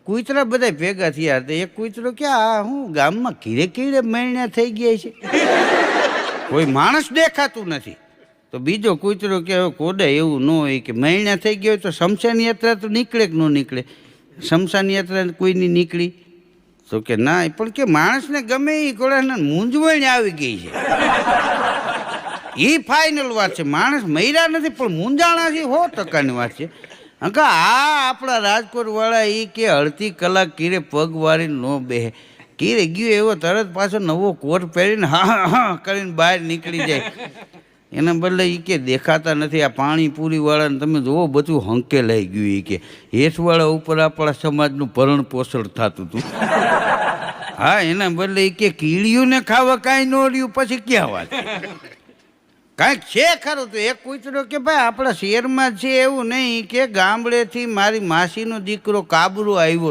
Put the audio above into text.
કૂતરા બધા ભેગા થયા તો એક કૂતરો કે આ હું ગામમાં કીરે કીરે મૈણા થઈ ગયા છે, કોઈ માણસ દેખાતું નથી. તો બીજો કૂતરો કે કોડે એવું ન હોય કે મૈણા થઈ ગયો તો શમશાન યાત્રા તો નીકળે કે ન નીકળે? શમશાન યાત્રા કોઈની નીકળી? તો કે ના, પણ કે માણસને ગમે એ કોળાને મૂંઝવણ આવી ગઈ છે. એ ફાઇનલ વાત છે, માણસ મર્યા નથી પણ મૂંઝાણા છે, 100%ની વાત છે. આ આપણા રાજકોટ વાળા એ કે અડધી કલાક કીરે પગ વાળીને ન બેહે, કીરે ગયો એવો તરત પાછો નવો કોટ પહેરીને હા હા કરીને બહાર નીકળી જાય. એના બદલે એ કે દેખાતા નથી. આ પાણીપુરી વાળાને તમે જોવો બધું હંકે લઈ ગયું. એ કે હેઠવાળા ઉપર આપણા સમાજનું ભરણ પોષણ થતું હતું. હા, એના બદલે એ કે કીડીઓને ખાવા કાંઈ ન રહ્યું, પછી ક્યાં વાત? કાંઈક છે ખરું. તો એક કૂતરો કે ભાઈ આપણા શહેરમાં છે એવું નહીં, કે ગામડેથી મારી માસીનો દીકરો કાબરો આવ્યો